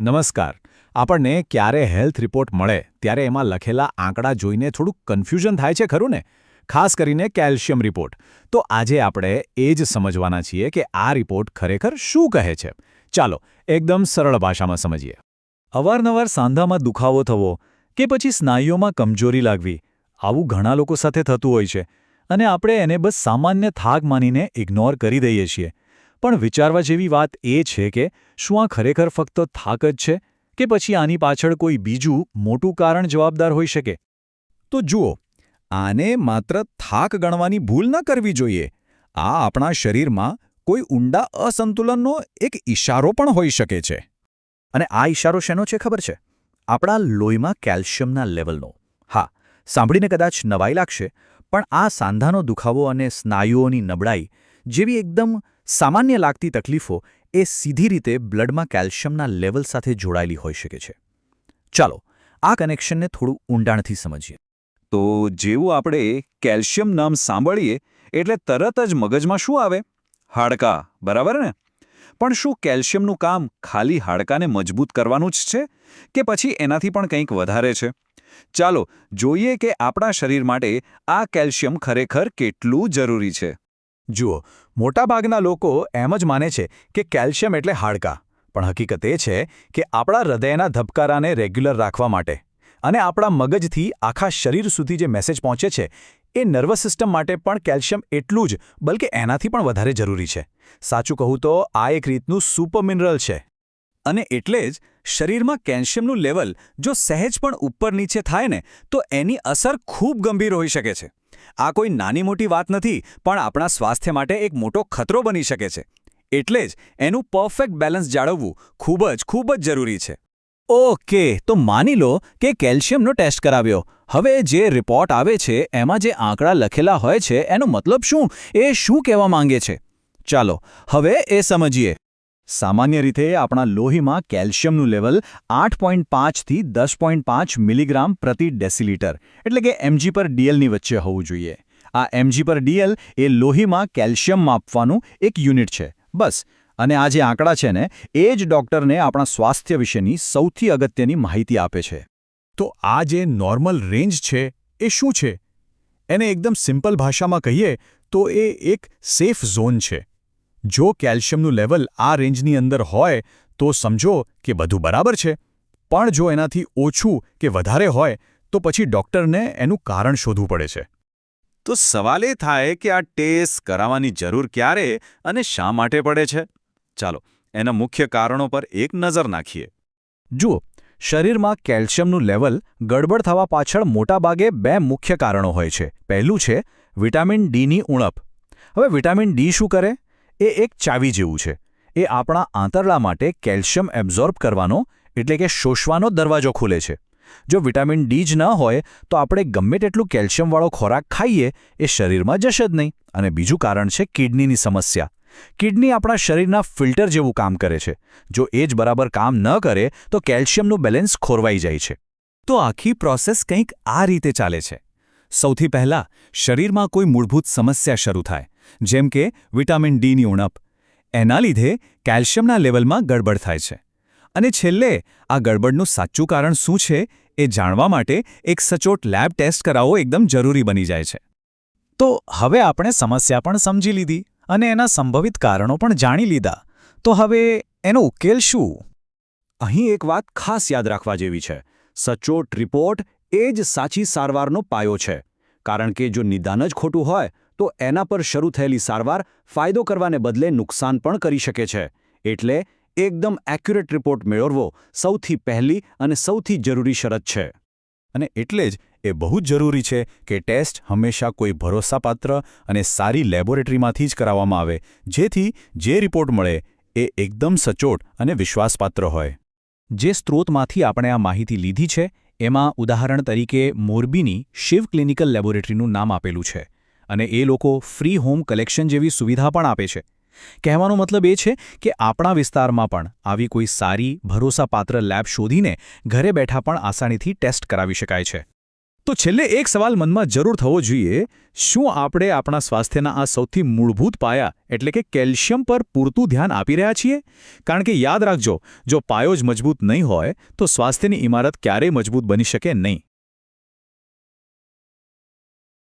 નમસ્કાર. આપણને ક્યારે હેલ્થ રિપોર્ટ મળે ત્યારે એમાં લખેલા આંકડા જોઈને થોડુંક કન્ફ્યુઝન થાય છે ખરું ને? ખાસ કરીને કેલ્શિયમ રિપોર્ટ. તો આજે આપણે એ જ સમજવાના છીએ કે આ રિપોર્ટ ખરેખર શું કહે છે. ચાલો એકદમ સરળ ભાષામાં સમજીએ. અવારનવાર સાંધામાં દુખાવો થવો કે પછી સ્નાયુઓમાં કમજોરી લાગવી આવું ઘણા લોકો સાથે થતું હોય છે અને આપણે એને બસ સામાન્ય થાક માનીને ઇગ્નોર કરી દઈએ છીએ. પણ વિચારવા જેવી વાત એ છે કે શું આ ખરેખર ફક્ત થાક જ છે કે પછી આની પાછળ કોઈ બીજું મોટું કારણ જવાબદાર હોઈ શકે? તો જુઓ, આને માત્ર થાક ગણવાની ભૂલ ન કરવી જોઈએ. આ આપણા શરીરમાં કોઈ ઊંડા અસંતુલનનો એક ઇશારો પણ હોઈ શકે છે. અને આ ઇશારો શેનો છે ખબર છે? આપણા લોહીમાં કેલ્શિયમના લેવલનો. હા, સાંભળીને કદાચ નવાઈ લાગશે, પણ આ સાંધાનો દુખાવો અને સ્નાયુઓની નબળાઈ જેવી એકદમ સામાન્ય લાગતી તકલીફો એ સીધી રીતે બ્લડમાં કેલ્શિયમના લેવલ સાથે જોડાયેલી હોઈ શકે છે. ચાલો આ કનેક્શનને થોડું ઊંડાણથી સમજીએ. તો જેવું આપણે કેલ્શિયમ નામ સાંભળીએ એટલે તરત જ મગજમાં શું આવે? હાડકાં, બરાબર ને? પણ શું કેલ્શિયમનું કામ ખાલી હાડકાને મજબૂત કરવાનું જ છે કે પછી એનાથી પણ કંઈક વધારે છે? ચાલો જોઈએ કે આપણા શરીર માટે આ કેલ્શિયમ ખરેખર કેટલું જરૂરી છે. જુઓ, મોટાભાગના લોકો એમ જ માને છે કે કેલ્શિયમ એટલે હાડકાં, પણ હકીકત એ છે કે આપણા હૃદયના ધબકારાને રેગ્યુલર રાખવા માટે અને આપણા મગજથી આખા શરીર સુધી જે મેસેજ પહોંચે છે એ નર્વસ સિસ્ટમ માટે પણ કેલ્શિયમ એટલું જ, બલકે એનાથી પણ વધારે જરૂરી છે. સાચું કહું તો આ એક રીતનું સુપર મિનરલ છે. અને એટલે જ શરીરમાં કેલ્શિયમનું લેવલ જો સહેજ પણ ઉપર નીચે થાય ને તો એની અસર ખૂબ ગંભીર હોઈ શકે છે. આ કોઈ નાની મોટી વાત નથી, પણ આપણા સ્વાસ્થ્ય માટે એક મોટો ખતરો બની શકે છે. એટલે જ એનું પરફેક્ટ બેલેન્સ જાળવવું ખૂબ જ જરૂરી છે. ઓકે, તો માની લો કે કેલ્શિયમનો ટેસ્ટ કરાવ્યો. હવે જે રિપોર્ટ આવે છે એમાં જે આંકડા લખેલા હોય છે એનો મતલબ શું? એ શું કહેવા માંગે છે? ચાલો હવે એ સમજીએ. સામાન્ય રીતે આપણા લોહીમાં કેલ્શિયમનું લેવલ 8.5 થી 10.5 મિલીગ્રામ પ્રતિ ડેસીલીટર એટલે કે mg/dl ની વચ્ચે હોવું જોઈએ. આ mg/dl એ લોહીમાં કેલ્શિયમ માપવાનું એક યુનિટ છે, બસ. અને આ જે આંકડા છે ને એ જ ડૉક્ટરને આપણા સ્વાસ્થ્ય વિશેની સૌથી અગત્યની માહિતી આપે છે. તો આ જે નોર્મલ રેન્જ છે એ શું છે? એને એકદમ સિમ્પલ ભાષામાં કહીએ તો એ એક સેફ ઝોન છે. જો કેલ્શિયમનું લેવલ આ રેન્જની અંદર હોય તો સમજો કે બધું બરાબર છે, પણ જો એનાથી ઓછું કે વધારે હોય તો પછી ડૉક્ટરને એનું કારણ શોધવું પડે છે. તો સવાલ એ થાય કે આ ટેસ્ટ કરાવવાની જરૂર ક્યારે અને શા માટે પડે છે? ચાલો એના મુખ્ય કારણો પર એક નજર નાખીએ. જુઓ, શરીરમાં કેલ્શિયમનું લેવલ ગડબડ થવા પાછળ મોટાભાગે બે મુખ્ય કારણો હોય છે. પહેલું છે વિટામિન ડીની ઉણપ. હવે વિટામિન ડી શું કરે? એ એક ચાવી જેવું છે. એ આપણા આંતરડા માટે કેલ્શિયમ એબ્ઝોર્બ કરવાનો એટલે કે શોષવાનો દરવાજો ખોલે છે. જો વિટામિન ડી જ ન હોય તો આપણે ગમે તેટલું કેલ્શિયમવાળો ખોરાક ખાઈએ એ શરીરમાં જશે જ નહીં. અને બીજું કારણ છે કિડનીની સમસ્યા. કિડની આપણા શરીરના ફિલ્ટર જેવું કામ કરે છે. જો એ જ બરાબર કામ ન કરે તો કેલ્શિયમનું બેલેન્સ ખોરવાઈ જાય છે. તો આખી પ્રોસેસ કંઈક આ રીતે ચાલે છે. સૌથી પહેલાં શરીરમાં કોઈ મૂળભૂત સમસ્યા શરૂ થાય, જેમ કે વિટામિન ડીની ઉણપ. એના લીધે કેલ્શિયમના લેવલમાં ગડબડ થાય છે. અને છેલ્લે આ ગડબડનું સાચું કારણ શું છે એ જાણવા માટે એક સચોટ લેબ ટેસ્ટ કરાવવો એકદમ જરૂરી બની જાય છે. તો હવે આપણે સમસ્યા પણ સમજી લીધી અને એના સંભવિત કારણો પણ જાણી લીધા. તો હવે એનો ઉકેલ શું? અહીં એક વાત ખાસ યાદ રાખવા જેવી છે. સચોટ રિપોર્ટ એ જ સાચી સારવારનો પાયો છે. કારણ કે જો નિદાન જ ખોટું હોય તો એના પર શરૂ થયેલી સારવાર ફાયદો કરવાને બદલે નુકસાન પણ કરી શકે છે. એટલે એકદમ એક્યુરેટ રિપોર્ટ મેળવવો સૌથી પહેલી અને સૌથી જરૂરી શરત છે. અને એટલે જ એ બહુ જ જરૂરી છે કે ટેસ્ટ હંમેશા કોઈ ભરોસાપાત્ર અને સારી લેબોરેટરીમાંથી જ કરાવવામાં આવે, જેથી જે રિપોર્ટ મળે એ એકદમ સચોટ અને વિશ્વાસપાત્ર હોય. જે સ્ત્રોતમાંથી આપણે આ માહિતી લીધી છે એમાં ઉદાહરણ તરીકે મોરબીની શિવ ક્લિનિકલ લેબોરેટરીનું નામ આપેલું છે. અને એ લોકો ફ્રી હોમ કલેક્શન જેવી સુવિધા પણ આપે છે. કહેવાનો મતલબ એ છે કે આપણા વિસ્તારમાં પણ આવી કોઈ સારી ભરોસાપાત્ર લેબ શોધીને ઘરે બેઠા પણ આસાનીથી ટેસ્ટ કરાવી શકાય છે. તો છેલ્લે એક સવાલ મનમાં જરૂર થવો જોઈએ, શું આપણે આપણા સ્વાસ્થ્યના આ સૌથી મૂળભૂત પાયા એટલે કે કેલ્શિયમ પર પૂરતું ધ્યાન આપી રહ્યા છીએ? કારણ કે યાદ રાખજો, જો પાયો જ મજબૂત નહીં હોય તો સ્વાસ્થ્યની ઇમારત ક્યારેય મજબૂત બની શકે નહીં.